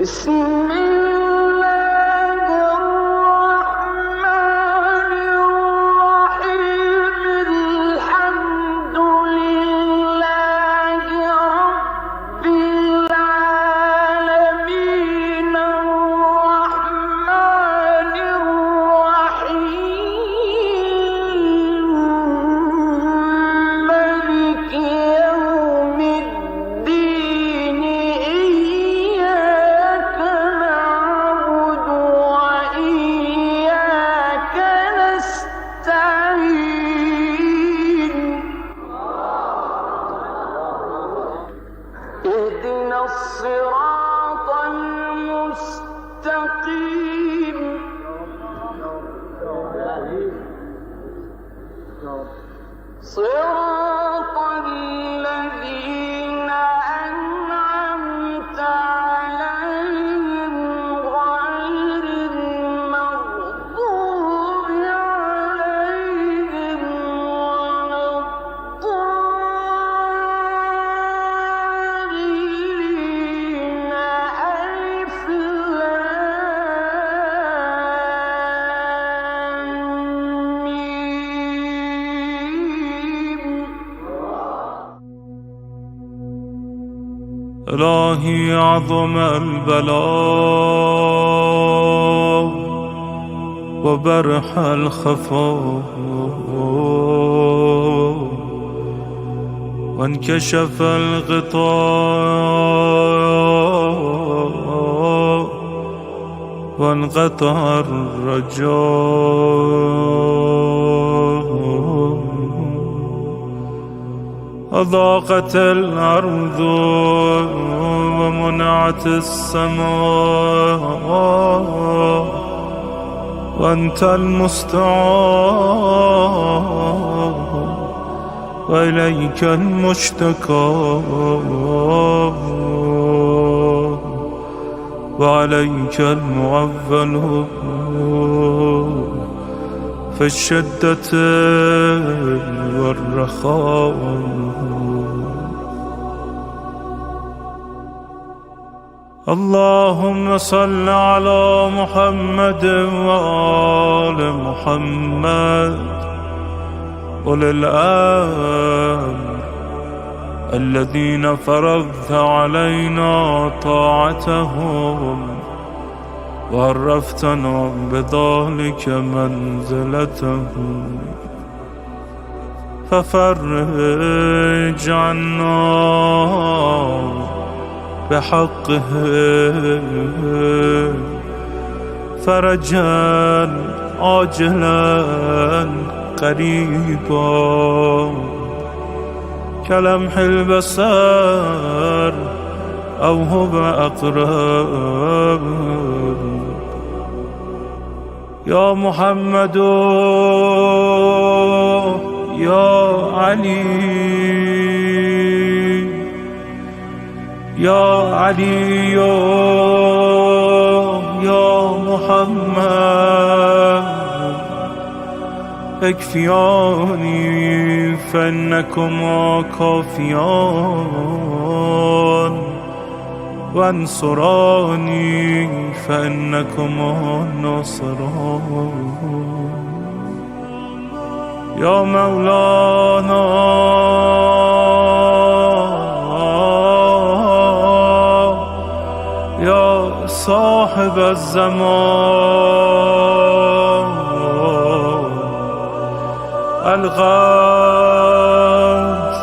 بسم الله الرحمن الرحيم الحمد لله رب العالمين الرحمن الرحيم مالك يوم الدين إياك نعبد وإياك نستعين اهدنا الصراط المستقيم صراط الذين أنعمت عليهم غير المغضوب عليهم ولا الضالين ألف لام ميم إلهي عظم البلاء وبرح الخفاء وانكشف الغطاء وانقطع الرجاء أضاقت الأرض ومنعت السماء وأنت المستعان وإليك المشتكى وعليك المعول في الشدة والرخاء اللهم صل على محمد وآل محمد أولي الأمر الذين فرضت علينا طاعتهم وعرفتنا بذلك منزلتهم ففرج عنا بحقه فرجا عاجلا قريبا كلمح البصر أو هو أقرب يا محمد يا علي يا علي يا محمد اكفياني فإنكما كافيان وانصراني فإنكما ناصران يا مولانا يا صاحب الزمان الغوث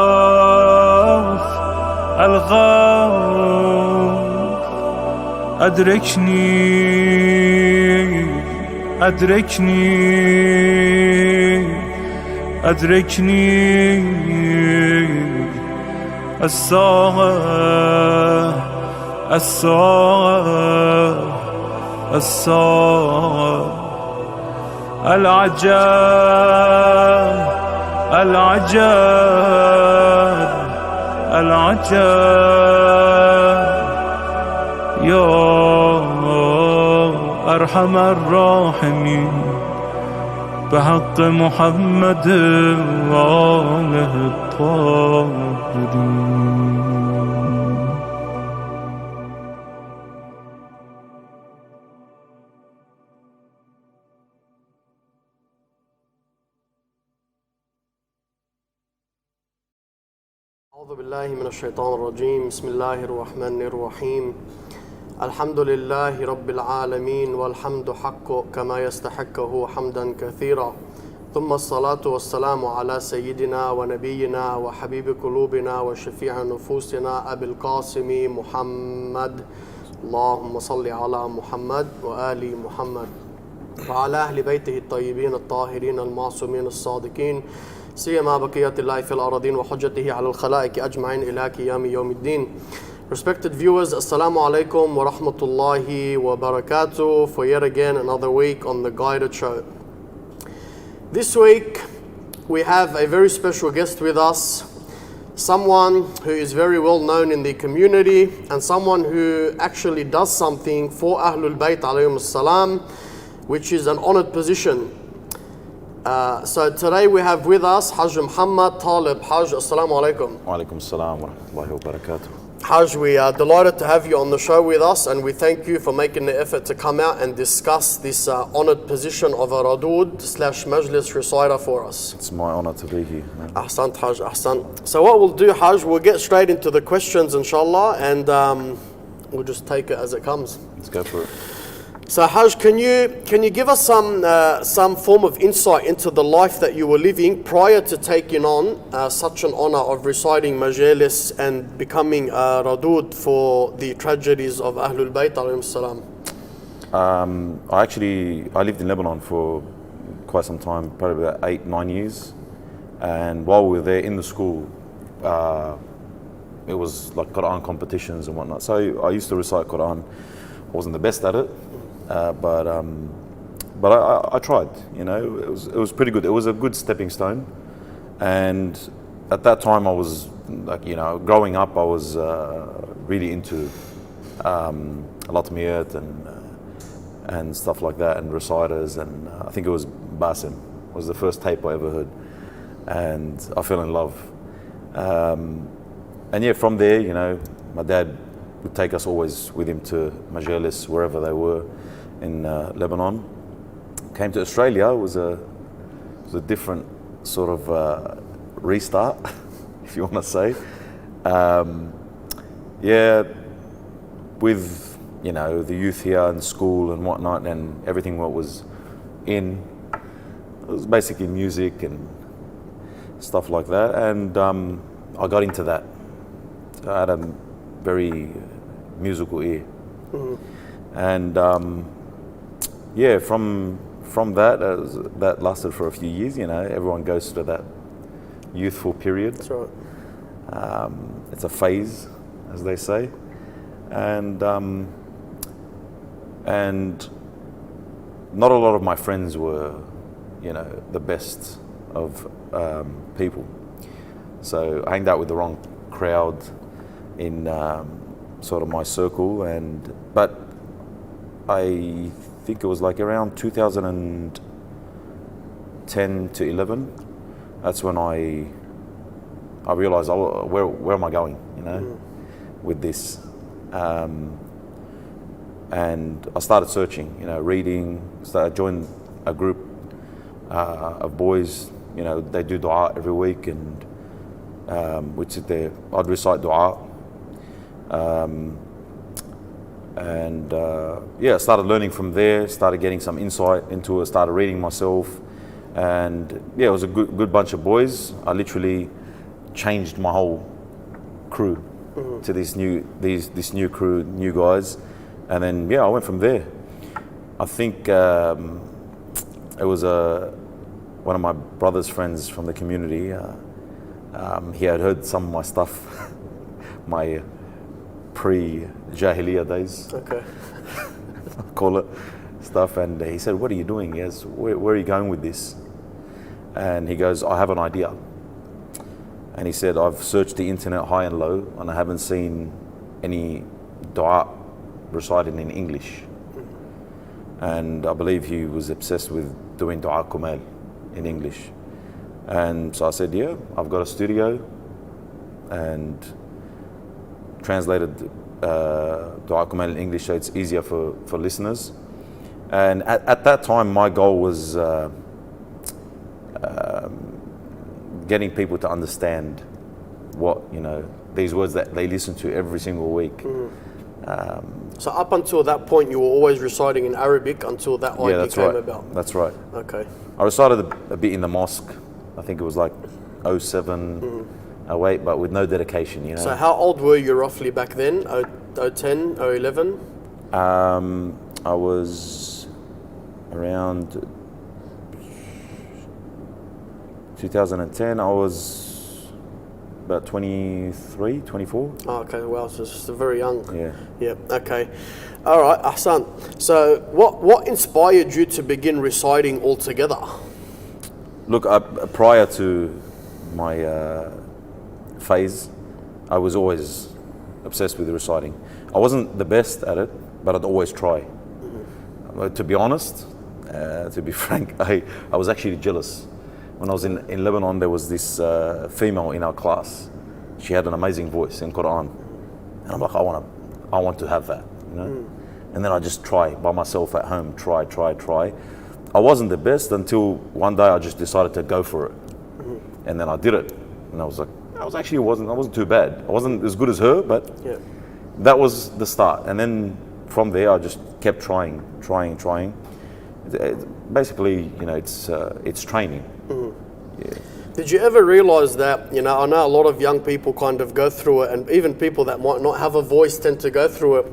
الغوث الغوث أدركني أدركني أدركني الساعة الساعة الساعة العجاب العجاب العجاب يا أرحم الراحمين بحق محمد وآله الطاهرين. أعوذ بالله من الشيطان الرجيم بسم الله الرحمن الرحيم الحمد لله رب العالمين والحمد حقه كما يستحقه حمدا كثيرا ثم الصلاة والسلام على سيدنا ونبينا وحبيب قلوبنا وشفيع نفوسنا أبي القاسم محمد اللهم صل على محمد وآل محمد وعلى أهل بيته الطيبين الطاهرين المعصومين الصادقين سيما بقية الله في الأراضين وحجته على الخلائق أجمعين إلى قيام يوم الدين. Respected viewers, Assalamu alaikum wa rahmatullahi wa barakatuh for yet again another week on the Guided Show. This week we have a very special guest with us, someone who is very well known in the community and someone who actually does something for Ahlul Bayt alayhim salam, which is an honored position. So today we have with us Hajj Muhammad Talib. Hajj, Assalamu alaikum. Wa alaikum assalam wa rahmatullahi wa barakatuh. Hajj, we are delighted to have you on the show with us, and we thank you for making the effort to come out and discuss this honored position of a Radood / Majlis Reciter for us. It's my honor to be here, man. Ahsant, Hajj, ahsant. So what we'll do, Hajj, we'll get straight into the questions, inshallah, and we'll just take it as it comes. Let's go for it. So Hajj, can you give us some form of insight into the life that you were living prior to taking on such an honor of reciting Majlis and becoming a Radood for the tragedies of Ahlul Bayt alayhim salam? I lived in Lebanon for quite some time, probably about 8-9 years, and while we were there in the school, it was like Quran competitions and whatnot. So I used to recite Quran. I wasn't the best at it. But I tried, you know, it was pretty good. It was a good stepping stone. And at that time I was like, you know, growing up I was really into Latmiyat and stuff like that and reciters, and I think it was Basim was the first tape I ever heard, and I fell in love. And yeah, from there, you know, my dad would take us always with him to Majlis, wherever they were in Lebanon. Came to Australia, it was a different sort of restart, if you want to say. Yeah, with, you know, the youth here and school and whatnot and everything what was in, it was basically music and stuff like that, and I got into that. I had a very musical ear. And yeah, from that, that lasted for a few years. You know, everyone goes through that youthful period. That's right. It's a phase, as they say, and not a lot of my friends were, you know, the best of people. So I hanged out with the wrong crowd in sort of my circle, but I think it was like around 2010 to 11. That's when I realized, oh, where am I going, you know, with this, and I started searching, you know, reading. I joined a group of boys, you know, they do dua every week, and we'd sit there, I'd recite dua. Yeah, I started learning from there, started getting some insight into it, started reading myself, and yeah, it was a good bunch of boys. I literally changed my whole crew to this new crew, new guys, and then yeah, I went from there. I think it was one of my brother's friends from the community. He had heard some of my stuff, my pre-Jahiliyyah days, Okay. I call it, stuff, and he said, what are you doing? He goes, where are you going with this? And he goes, I have an idea. And he said, I've searched the internet high and low, and I haven't seen any dua recited in English. And I believe he was obsessed with doing dua kumal in English. And so I said, yeah, I've got a studio, and translated dua kumal in English so it's easier for listeners. And at that time, my goal was getting people to understand what, these words that they listen to every single week. So up until that point, you were always reciting in Arabic until that idea came about? That's right. Okay. I recited a bit in the mosque. I think it was like 07, 08, but with no dedication, So how old were you roughly back then? 010, 011? I was around 2010. I was about 23, 24. Oh, okay, well, so just very young. Yeah. Yeah, okay. All right, Ahsan. So what inspired you to begin reciting altogether? Look, prior to my phase, I was always obsessed with reciting. I wasn't the best at it, but I'd always try. To be honest, to be frank, I was actually jealous. When I was in Lebanon, there was this female in our class. She had an amazing voice in Quran, and I'm like, I want to have that, And then I just try by myself at home, try. I wasn't the best until one day I just decided to go for it, and then I did it, and I was like, I wasn't too bad. I wasn't as good as her, but that was the start. And then from there, I just kept trying. Basically, it's training. Yeah. Did you ever realize that, I know a lot of young people kind of go through it, and even people that might not have a voice tend to go through it,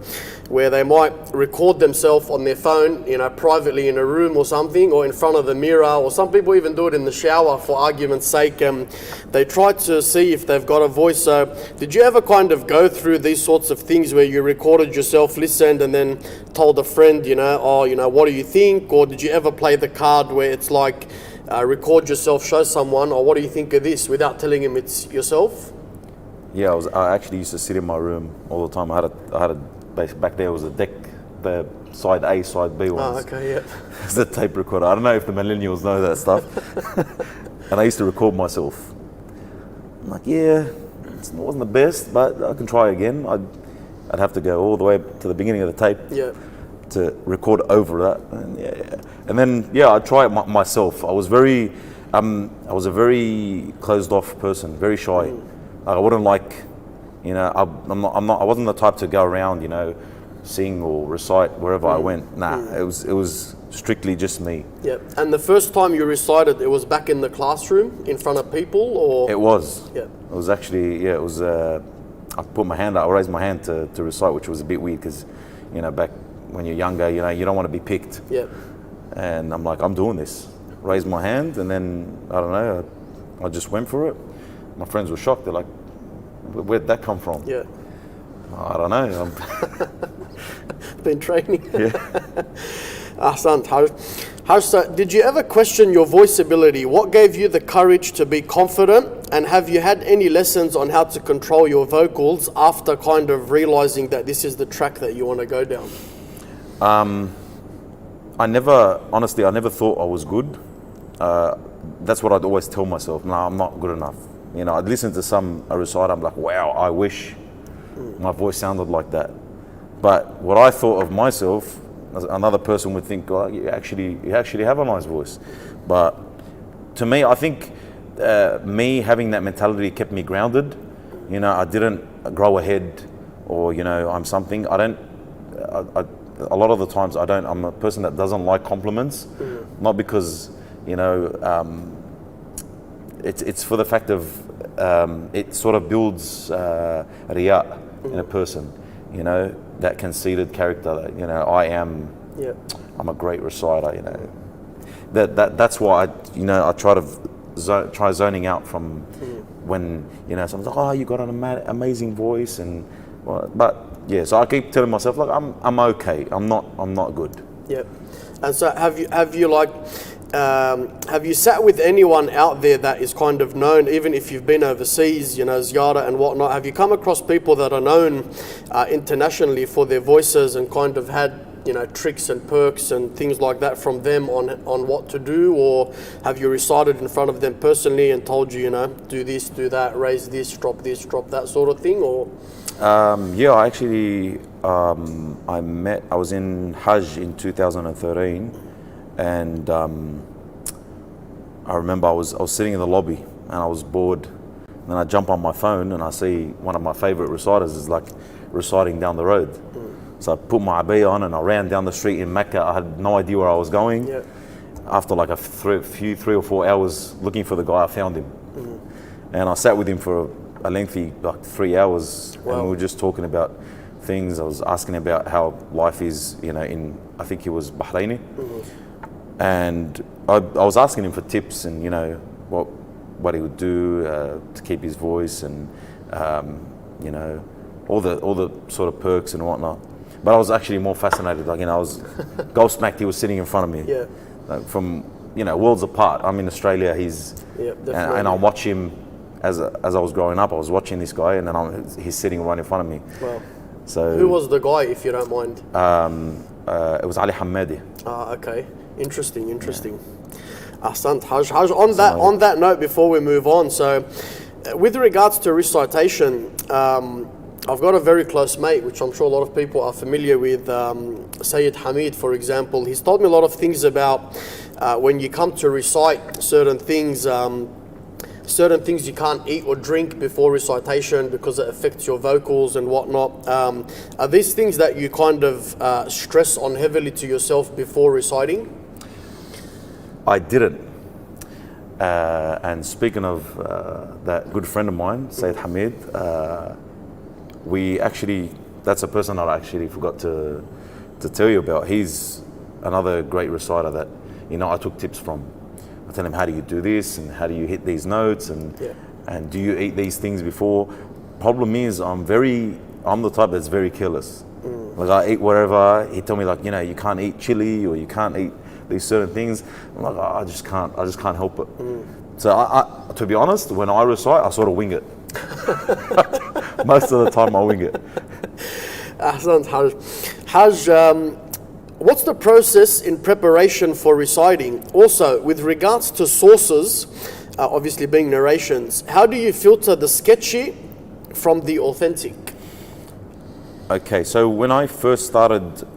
where they might record themselves on their phone, privately in a room or something, or in front of the mirror, or some people even do it in the shower for argument's sake. They try to see if they've got a voice. So did you ever kind of go through these sorts of things where you recorded yourself, listened, and then told a friend, what do you think? Or did you ever play the card where it's like, record yourself, show someone, or what do you think of this, without telling him it's yourself? Yeah, I actually used to sit in my room all the time. I had a back there was a deck, the side A, side B ones. Oh, okay, yeah. It's a tape recorder. I don't know if the millennials know that stuff. And I used to record myself. I'm like, it wasn't the best, but I can try again. I'd have to go all the way to the beginning of the tape. Yeah. To record over that, and then I'd try it myself. I was a very closed off person, very shy. I wouldn't like, I wasn't the type to go around, sing or recite wherever I went. Nah, it was strictly just me. Yeah. And the first time you recited, it was back in the classroom in front of people, or? It was. Yeah. It was actually, it was. I put my hand out. I raised my hand to recite, which was a bit weird because, back when you're younger, you don't want to be picked. Yeah. And I'm like, I'm doing this. Raised my hand, and then I don't know. I just went for it. My friends were shocked. They're like, "Where'd that come from?" Yeah. I don't know. Been training. Yeah. Ahsan, Harsa, did you ever question your voice ability? What gave you the courage to be confident? And have you had any lessons on how to control your vocals after kind of realizing that this is the track that you want to go down? I never thought I was good. That's what I'd always tell myself. No, I'm not good enough. I'd listen to a reciter, I'm like, wow, I wish my voice sounded like that. But what I thought of myself, another person would think, well, you actually have a nice voice. But to me, I think me having that mentality kept me grounded. I didn't grow ahead, or I'm something. A lot of the times I'm a person that doesn't like compliments, not because, it's for the fact of, it sort of builds riya in a person, that conceited character that, I'm a great reciter, That's why I try to try zoning out from when, someone's like, oh, you got an amazing voice, so I keep telling myself, like, I'm okay. I'm not good. Yeah. And so have you sat with anyone out there that is kind of known, even if you've been overseas, ziyara and whatnot? Have you come across people that are known internationally for their voices and kind of had tricks and perks and things like that from them on what to do? Or have you recited in front of them personally and told you, do this, do that, raise this, drop that sort of thing? Or I actually I was in Hajj in 2013, and I remember I was sitting in the lobby and I was bored, Then I jump on my phone and I see one of my favorite reciters is like reciting down the road. So I put my abaya on and I ran down the street in Mecca. I had no idea where I was going. Yeah. After like three or four hours looking for the guy, I found him. And I sat with him for a lengthy, like 3 hours. Wow. And we were just talking about things. I was asking about how life is, you know, I think he was Bahraini. And I was asking him for tips and, you know, what he would do to keep his voice and, you know, all the sort of perks and whatnot. But I was actually more fascinated. Like, you know, I was gobsmacked. He was sitting in front of me. Yeah. Like, from, you know, worlds apart. I'm in Australia. And I watch him as I was growing up. I was watching this guy, and then he's sitting right in front of me. Wow. So who was the guy, if you don't mind? It was Ali Hamadi. Ah, okay. Interesting. Ahsant, Haj. On that note, before we move on, so with regards to recitation, I've got a very close mate, which I'm sure a lot of people are familiar with, Sayyid Hamid, for example. He's told me a lot of things about when you come to recite certain things you can't eat or drink before recitation because it affects your vocals and whatnot. Are these things that you kind of stress on heavily to yourself before reciting? I didn't. And speaking of that good friend of mine, Sayyid Hamid, that's a person I actually forgot to tell you about. He's another great reciter that, you know, I took tips from. I tell him, how do you do this and how do you hit these notes and do you eat these things before? Problem is, I'm the type that's very careless. Like, I eat whatever. He told me, like, you know, you can't eat chili or you can't eat these certain things. I'm like, I just can't help it. So I, to be honest, when I recite, I sort of wing it. Most of the time I wing it. Ahsant, Haj. What's the process in preparation for reciting? Also, with regards to sources, obviously being narrations, how do you filter the sketchy from the authentic? Okay, so when I first started,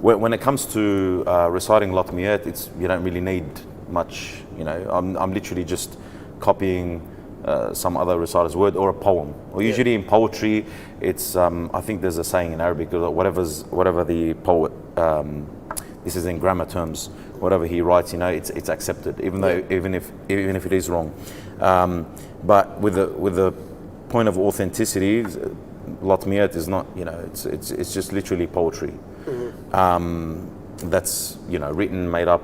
when it comes to reciting Latmiyat, you don't really need much. You know, I'm literally just copying some other reciter's word or a poem. Or usually in poetry, it's I think there's a saying in Arabic that whatever the poet, this is in grammar terms, whatever he writes, you know, it's accepted, even if it is wrong. But with the point of authenticity, Latmiyat is not, you know, it's just literally poetry. That's, you know, written, made up.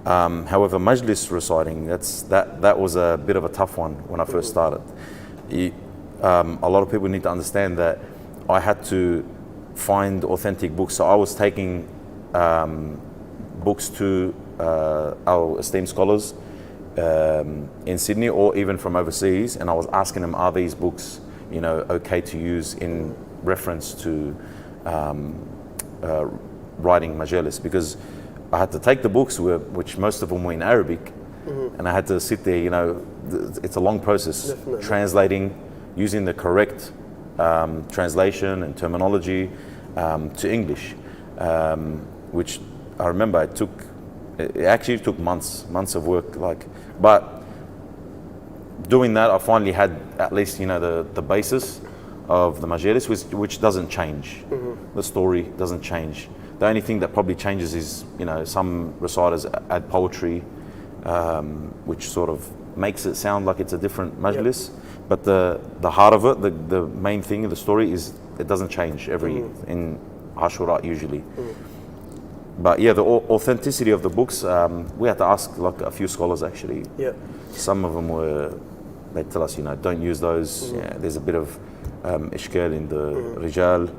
However, Majlis reciting, that was a bit of a tough one when I first started. A lot of people need to understand that I had to find authentic books. So I was taking books to our esteemed scholars in Sydney or even from overseas, and I was asking them, are these books, you know, okay to use in reference to writing Majalis? Because I had to take the books, which most of them were in Arabic, and I had to sit there, you know, it's a long process, translating, using the correct translation and terminology to English, which I remember it actually took months of work, but doing that, I finally had at least, you know, the basis of the Majalis, which doesn't change. The story doesn't change. The only thing that probably changes is, you know, some reciters add poetry, which sort of makes it sound like it's a different majlis. But the heart of it, the main thing of the story is it doesn't change in Ashura usually. But yeah, the authenticity of the books, we had to ask like a few scholars actually. Some of them they tell us, you know, don't use those. There's a bit of ishkal in the rijal.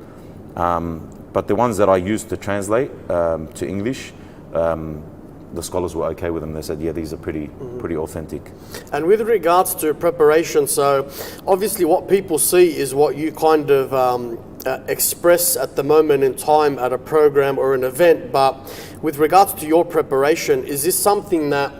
But the ones that I used to translate to English, the scholars were okay with them. They said, yeah, these are pretty authentic. And with regards to preparation, so obviously what people see is what you kind of express at the moment in time at a program or an event. But with regards to your preparation, is this something that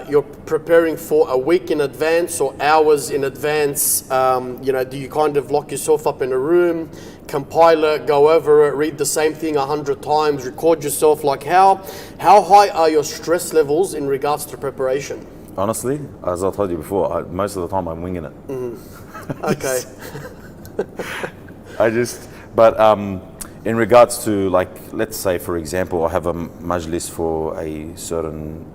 you're preparing for a week in advance or hours in advance? You know, do you kind of lock yourself up in a room, compile it, go over it, read the same thing 100 times, record yourself? Like how high are your stress levels in regards to preparation? Honestly, as I told you before, most of the time I'm winging it. Okay. In regards to, like, let's say, for example, I have a majlis for a certain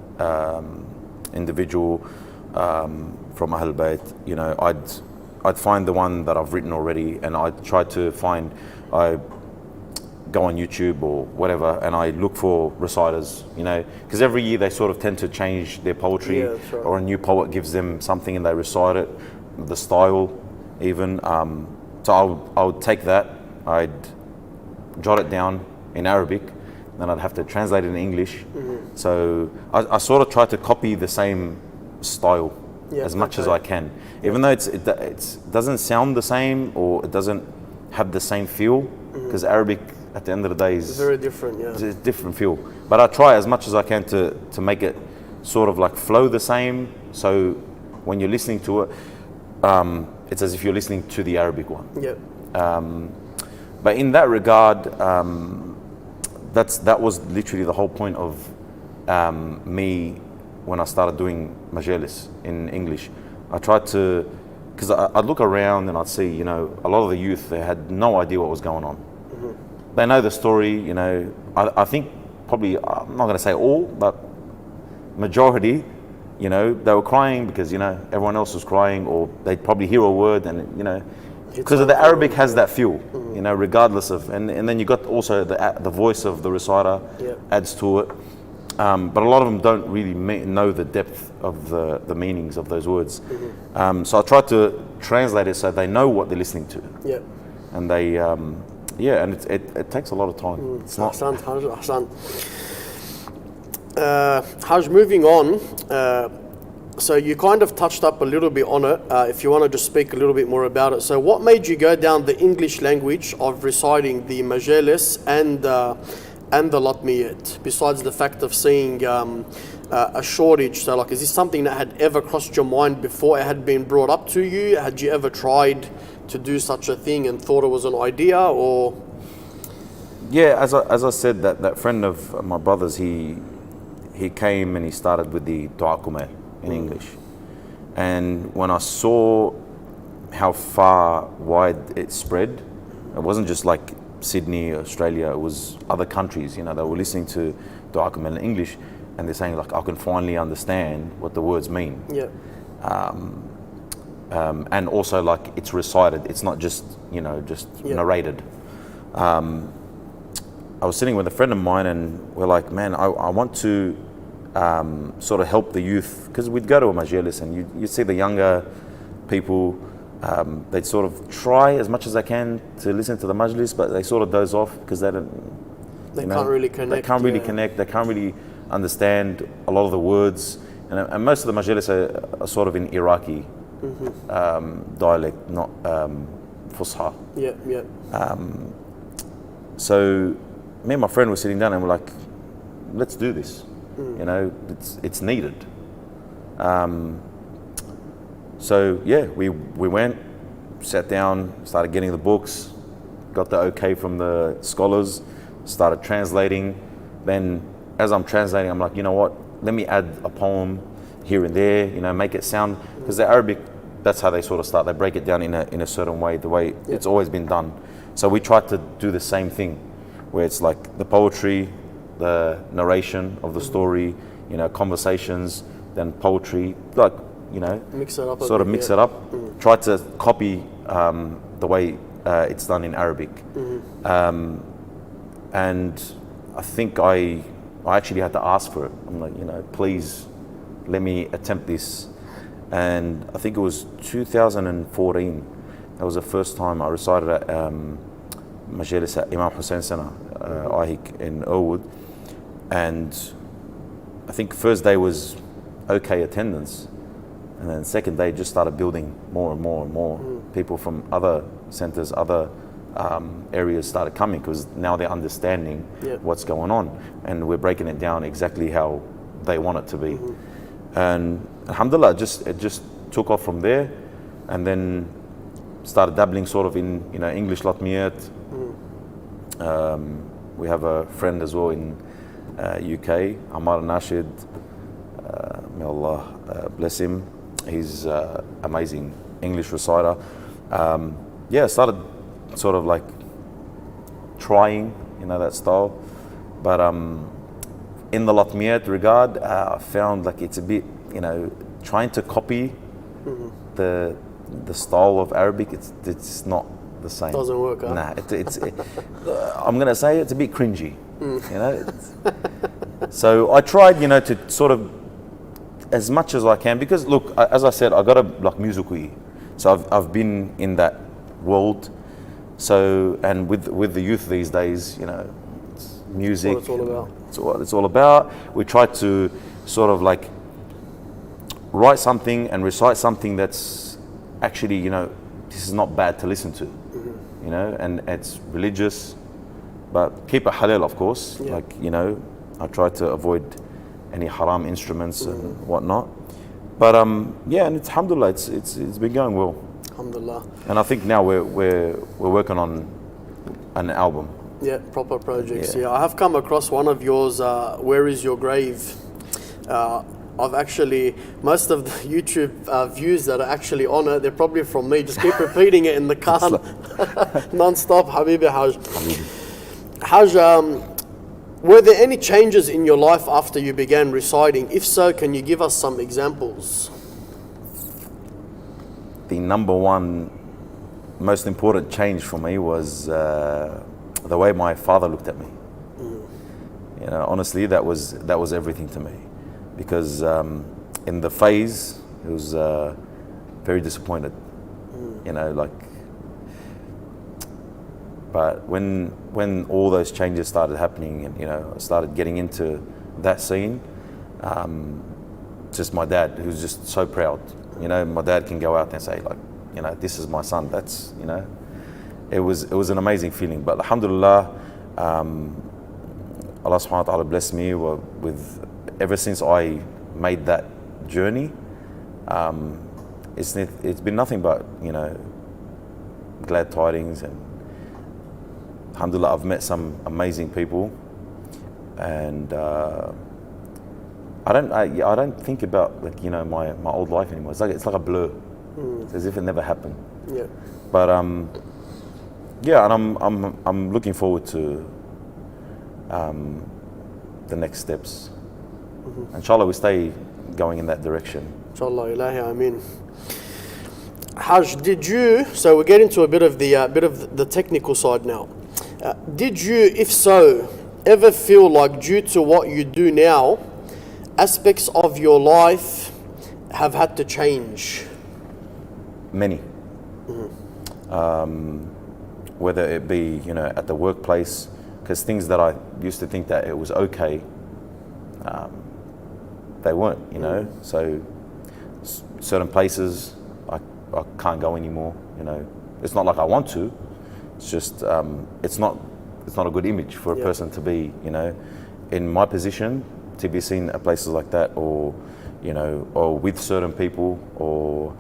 individual from Ahl Bayt, you know, I'd find the one that I've written already, and I'd try to find, I go on YouTube or whatever, and I look for reciters, you know, because every year they sort of tend to change their poetry, Right. or a new poet gives them something and they recite it, the style even. So I would take that, I'd jot it down in Arabic, then I'd have to translate it in English. So I sort of try to copy the same style as much as I can, even though it doesn't sound the same, or it doesn't have the same feel, because Arabic at the end of the day is very different. it's a different feel. But I try as much as I can to make it sort of like flow the same, so when you're listening to it, it's as if you're listening to the Arabic one. But in that regard, that was literally the whole point of me when I started doing Majlis in English. I tried to, because I'd look around and I'd see, you know, a lot of the youth, they had no idea what was going on. They know the story, you know. I think probably, I'm not going to say all, but majority, you know, they were crying because, you know, everyone else was crying, or they'd probably hear a word and, you know, because of the Arabic has that feel, you know, regardless of, and then you got also the voice of the reciter adds to it. But a lot of them don't really know the depth of the meanings of those words. So I try to translate it so they know what they're listening to. And they, and it takes a lot of time. It's not. Ahsan. Haj, moving on. So you kind of touched up a little bit on it. If you want to just speak a little bit more about it. So what made you go down the English language of reciting the Majalis and the Latmiyat, besides the fact of seeing a shortage? So, like, is this something that had ever crossed your mind before it had been brought up to you? Had you ever tried to do such a thing and thought it was an idea, or? Yeah, as I said, that friend of my brother's, he came and he started with the Dua Kumail in English. And when I saw how far wide it spread, it wasn't just like Sydney, Australia, it was other countries, you know, they were listening to Dua Kumail in English, and they're saying, like, I can finally understand what the words mean. And also, like, it's recited, it's not just, you know, narrated. I was sitting with a friend of mine and we're like, man, I want to sort of help the youth, because we'd go to a Majlis and you'd see the younger people, they'd sort of try as much as they can to listen to the Majlis, but they sort of doze off because they can't really connect. They can't really connect, they can't really understand a lot of the words. And most of the Majlis are sort of in Iraqi dialect, not Fusha. So me and my friend were sitting down and we're like, let's do this. You know, it's needed. So yeah, we went, sat down, started getting the books, got the okay from the scholars, started translating. Then as I'm translating, I'm like, you know what, let me add a poem here and there, you know, make it sound, because the Arabic, that's how they sort of start. They break it down in a certain way, the way it's always been done. So we tried to do the same thing, where it's like the poetry, the narration of the story, you know, conversations, then poetry, like, you know, mix it up. Try to copy the way it's done in Arabic. And I think I actually had to ask for it. I'm like, you know, please let me attempt this. And I think it was 2014. That was the first time I recited at Majlis at Imam Hussein Sana, IHIC in Radood. And I think first day was okay attendance. And then second day just started building more and more and more. People from other centers, other areas started coming, because now they're understanding what's going on. And we're breaking it down exactly how they want it to be. And alhamdulillah, it just took off from there, and then started dabbling sort of in, you know, English Latmiyat. We have a friend as well in UK, Ammar Nashid, May Allah bless him. He's amazing English reciter. I started sort of like trying, that style. But in the Latmiyat regard, I found like it's a bit, trying to copy the style of Arabic. It's not the same. Doesn't work, huh? Nah, I'm gonna say it's a bit cringy. So I tried, to sort of as much as I can, because look, as I said, I got a musical ear, so I've been in that world. So, and with the youth these days, it's music. That's what it's all about. It's what it's all about. We try to sort of like write something and recite something that's actually, this is not bad to listen to, and it's religious, but keep it halal, of course. Yeah. I try to avoid any haram instruments and whatnot. But and it's alhamdulillah, it's been going well. Alhamdulillah. And I think now we're working on an album. Yeah, proper projects. Yeah. Yeah, I have come across one of yours, Where Is Your Grave? I've actually, most of the YouTube views that are actually on it, they're probably from me. Just keep repeating it in the car non-stop. Habibi Haj. Haj, were there any changes in your life after you began reciting? If so, can you give us some examples? The number one most important change for me was the way my father looked at me. Honestly, that was everything to me, because in the phase he was very disappointed. But when all those changes started happening, and I started getting into that scene, just my dad, who's just so proud. My dad can go out and say, like, this is my son. That's, it was an amazing feeling. But alhamdulillah, Allah subhanahu wa ta'ala blessed me with, ever since I made that journey, it's been nothing but, glad tidings. And alhamdulillah, I've met some amazing people, and I don't think about my old life anymore. It's like a blur. It's as if it never happened. Yeah. But and I'm looking forward to the next steps. Inshallah, we stay going in that direction. Inshallah, ilahi, ameen. Haj, did you? So we get into a bit of the technical side now. Did you, if so, ever feel like due to what you do now, aspects of your life have had to change? Many. Whether it be, at the workplace, because things that I used to think that it was okay, they weren't, So certain places I can't go anymore, It's not like I want to. It's just, it's not a good image for a person to be, in my position, to be seen at places like that, or, or with certain people, or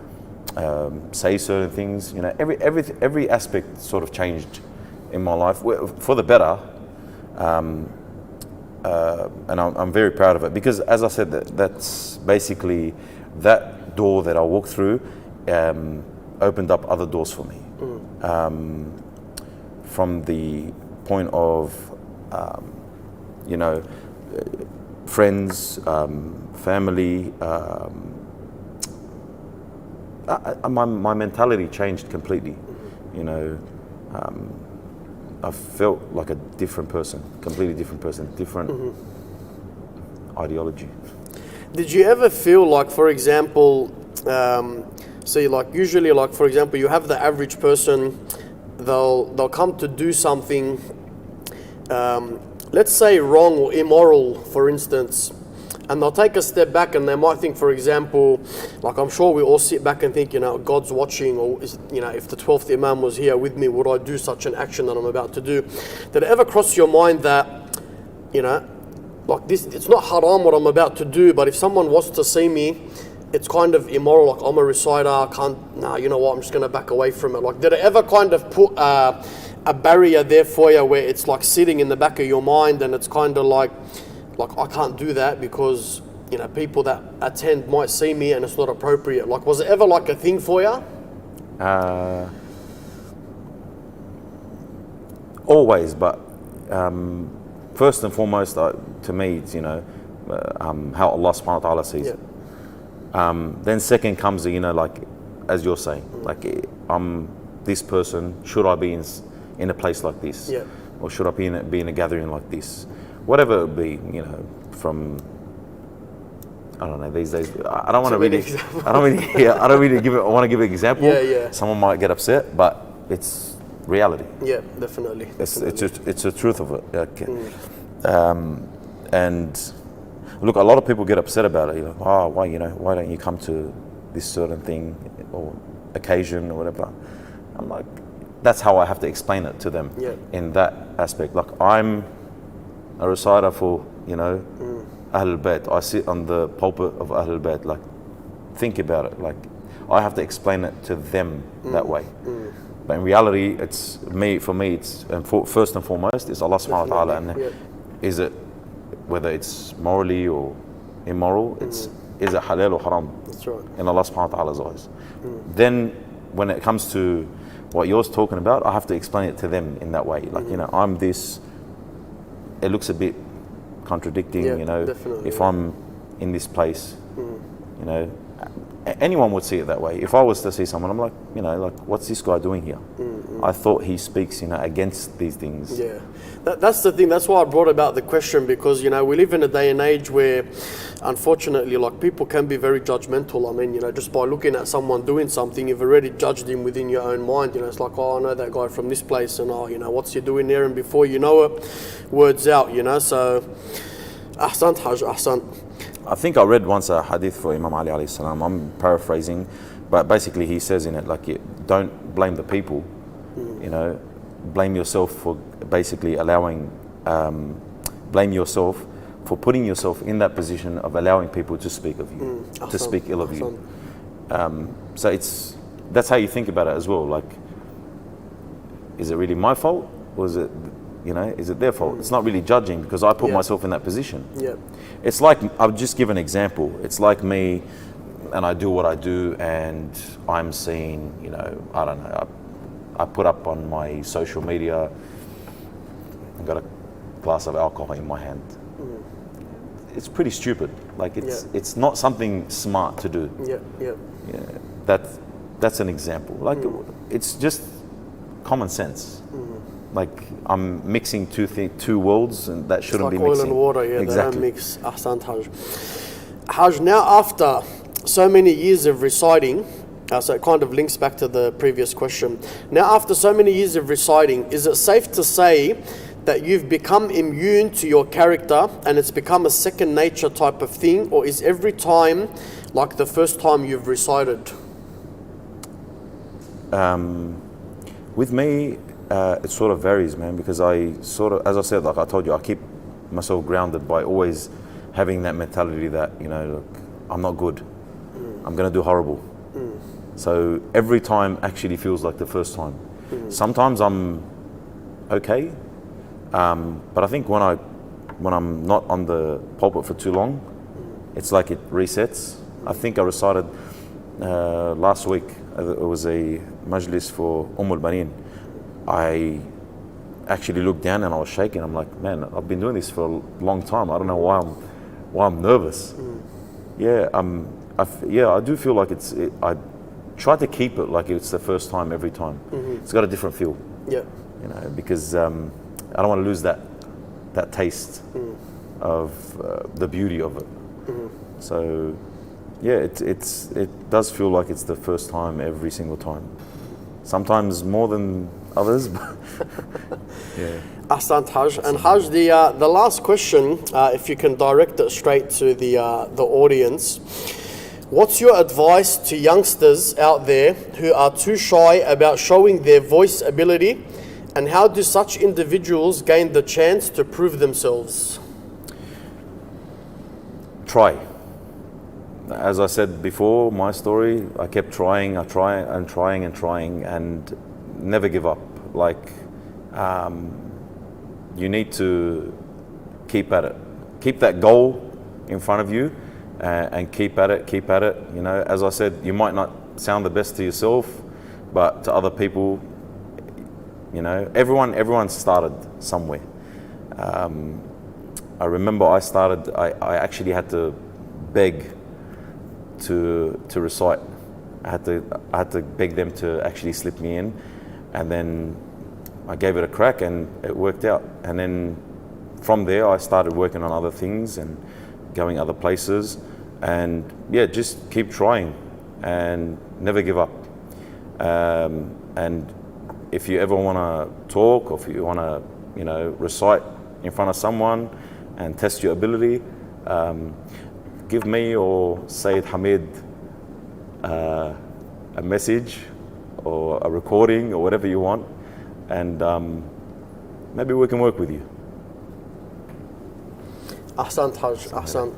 say certain things. Every aspect sort of changed in my life for the better, and I'm very proud of it, because, as I said, that's basically that door that I walked through opened up other doors for me. From the point of, friends, family, my mentality changed completely. I felt like a different person, completely different person, different ideology. Did you ever feel like, for example, usually, for example, you have the average person, they'll come to do something, let's say wrong or immoral, for instance, and they'll take a step back and they might think, for example, I'm sure we all sit back and think, God's watching, or if the 12th Imam was here with me, would I do such an action that I'm about to do? Did it ever cross your mind that, this, it's not haram what I'm about to do, but if someone was to see me, it's kind of immoral, I'm a reciter, you know what, I'm just going to back away from it. Did it ever kind of put a barrier there for you, where it's sitting in the back of your mind, and it's kind of like I can't do that because you know, people that attend might see me and it's not appropriate? Like, was it ever like a thing for you? Always, but first and foremost, to me, it's, you know, how Allah subhanahu wa ta'ala sees it. Then second comes, you know, like, as you're saying, like, I'm this person, should I be in a place like this? Yeah. Or should I be in a gathering like this? Whatever it be, you know, from, I don't know, these days, I don't want to really, I don't really give it, I want to give an example. Yeah. Someone might get upset, but it's reality. Yeah, definitely. It's the truth of it. Okay. And look, a lot of people get upset about it. You're like, oh, why don't you come to this certain thing or occasion or whatever? I'm like, that's how I have to explain it to them. Yeah. In that aspect. Like, I'm a reciter for, you know, Ahlul Bayt. I sit on the pulpit of Ahlul Bayt. Like, think about it. Like, I have to explain it to them that way. But in reality, it's me. For me, it's first and foremost, it's Allah subhanahu wa ta'ala. And is it, whether it's morally or immoral, is it halal or haram? That's right. In Allah subhanahu wa ta'ala's eyes. Then when it comes to what you're talking about, I have to explain it to them in that way. Like, you know, I'm this, it looks a bit contradicting, you know, if I'm in this place, you know, anyone would see it that way. If I was to see someone, I'm like, you know, like, what's this guy doing here? I thought he speaks, you know, against these things. Yeah, that's the thing. That's why I brought about the question, because, you know, we live in a day and age where, unfortunately, like, people can be very judgmental. I mean, you know, just by looking at someone doing something, you've already judged him within your own mind. You know, it's like, oh, I know that guy from this place, and oh, you know, what's he doing there? And before you know it, words out, you know. So, ahsant, Haj, ahsant. I think I read once a hadith for Imam Ali alayhi salam. I'm paraphrasing, but basically he says in it, like, don't blame the people, you know, blame yourself for basically allowing, blame yourself for putting yourself in that position of allowing people to speak of you, to speak ill of you. So that's how you think about it as well. Like, is it really my fault, or is it, you know, is it their fault? It's not really judging, because I put myself in that position. Yeah. It's like, I'll just give an example. It's like me, and I do what I do, and I'm seeing, you know, I don't know, I put up on my social media, I've got a glass of alcohol in my hand. It's pretty stupid. Like, it's not something smart to do. Yeah. That's an example. Like, it's just common sense. Like, I'm mixing two worlds, and that shouldn't be mixing. It's like oil and water, yeah, exactly. They don't mix. Ahsant, Haj. Haj, now after so many years of reciting, so it kind of links back to the previous question. Now, after so many years of reciting, is it safe to say that you've become immune to your character and it's become a second nature type of thing, or is every time like the first time you've recited? With me, it sort of varies, man, because I sort of, as I said, like I told you, I keep myself grounded by always having that mentality that, you know, look, I'm not good. I'm going to do horrible. So every time actually feels like the first time. Sometimes I'm okay, but I think when I'm not on the pulpit for too long, it's like it resets. I think I recited last week, it was a majlis for Al-Banin. I actually looked down and I was shaking. I'm like, man, I've been doing this for a long time. I don't know why I'm nervous. I do feel like I try to keep it like it's the first time every time. It's got a different feel. Yeah. You know, because I don't want to lose that taste of the beauty of it. So yeah, it does feel like it's the first time every single time. Sometimes more than others, but yeah. Ahsant, Haj. And Haj, the last question, if you can direct it straight to the audience. What's your advice to youngsters out there who are too shy about showing their voice ability, and how do such individuals gain the chance to prove themselves? Try. As I said before, my story, I kept trying, and never give up. Like, you need to keep at it. Keep that goal in front of you, and keep at it. You know, as I said, you might not sound the best to yourself, but to other people, you know, everyone started somewhere. I remember I actually had to beg to recite. I had to beg them to actually slip me in, and then I gave it a crack and it worked out. And then from there I started working on other things and going other places, and yeah, just keep trying and never give up. And if you ever want to talk, or if you want to, you know, recite in front of someone and test your ability, give me or Sayyid Hamid a message or a recording or whatever you want, and maybe we can work with you. Ahsant Haj, Ahsant.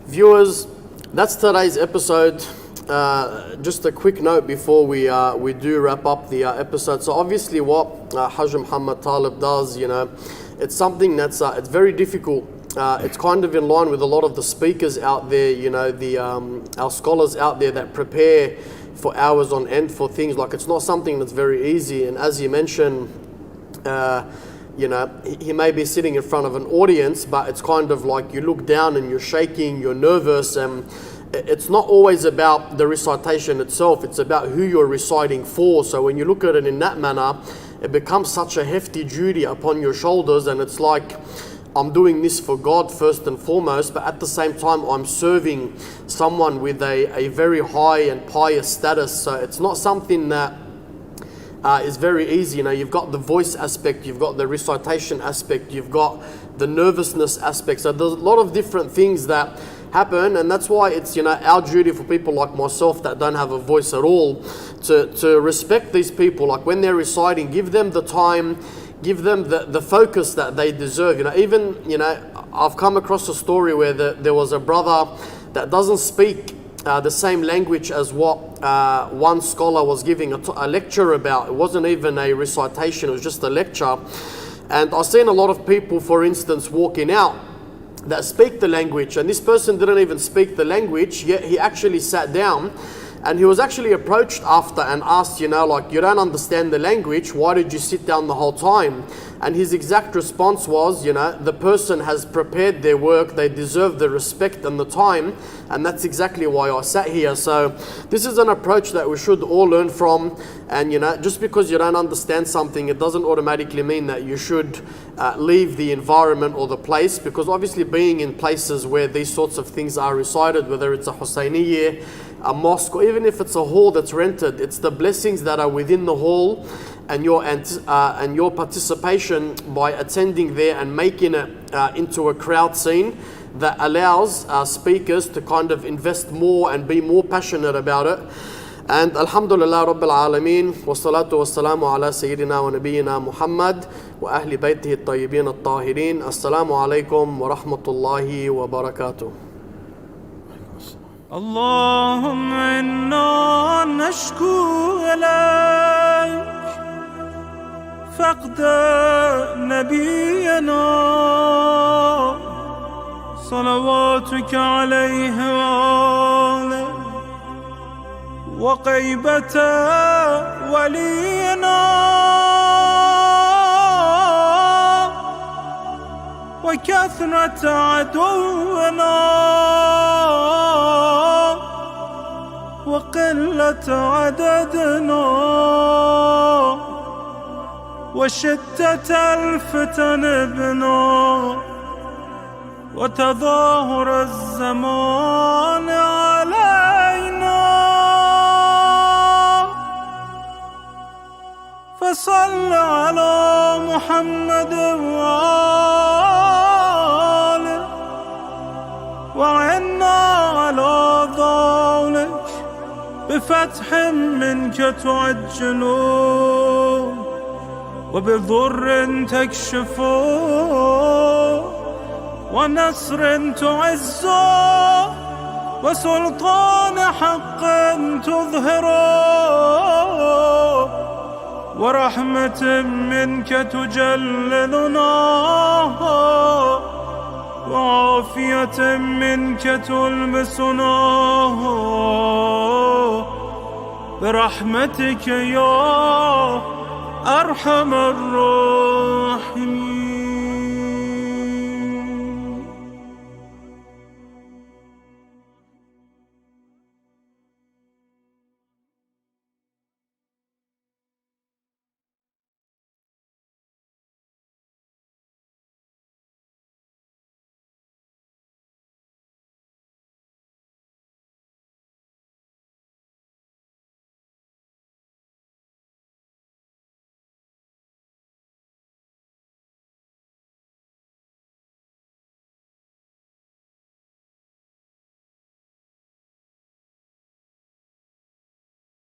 Viewers, that's today's episode. Just a quick note before we do wrap up the episode. So obviously what Haj Muhammad Talib does, you know, it's something that's it's very difficult. It's kind of in line with a lot of the speakers out there, you know, our scholars out there that prepare for hours on end for things. Like, it's not something that's very easy. And as you mentioned, you know, he may be sitting in front of an audience, but it's kind of like you look down and you're shaking, you're nervous, and it's not always about the recitation itself, it's about who you're reciting for. So when you look at it in that manner, it becomes such a hefty duty upon your shoulders, and it's like, I'm doing this for God first and foremost, but at the same time I'm serving someone with a very high and pious status. So it's not something that is very easy. You know, you've got the voice aspect, you've got the recitation aspect, you've got the nervousness aspect. So there's a lot of different things that happen, and that's why it's, you know, our duty for people like myself that don't have a voice at all to respect these people. Like, when they're reciting, give them the time, give them the focus that they deserve. You know, even, you know, I've come across a story where there was a brother that doesn't speak the same language as what one scholar was giving a lecture about. It wasn't even a recitation, it was just a lecture. And I've seen a lot of people, for instance, walking out that speak the language, and this person didn't even speak the language, yet he actually sat down. And he was actually approached after and asked, you know, like, you don't understand the language, why did you sit down the whole time? And his exact response was, you know, the person has prepared their work, they deserve the respect and the time, and that's exactly why I sat here. So this is an approach that we should all learn from. And, you know, just because you don't understand something, it doesn't automatically mean that you should leave the environment or the place, because obviously being in places where these sorts of things are recited, whether it's a Husayniyya, a mosque, or even if it's a hall that's rented, it's the blessings that are within the hall and your participation by attending there and making it into a crowd scene that allows speakers to kind of invest more and be more passionate about it. And Alhamdulillah Rabbil Alameen, wa salatu wa salamu ala Sayyidina wa Nabiyyina Muhammad wa ahli baytihi at-tayyibin at-tahirin. Assalamu alaikum wa rahmatullahi wa barakatuh. اللهم إنا نشكو إليك فقد نبينا صلواتك عليه وآله وغيبة ولينا وكثرة عدونا وقلة عددنا وشدة الفتن بنا وتظاهر الزمان علينا، فصل على محمد وآله وعنا على ذلك بفتح منك تعجل وبضر تكشف ونصر تعز وسلطان حق تظهر ورحمة منك تجللنا وعافية منك تلبسنا برحمتك يا أرحم الراحمين.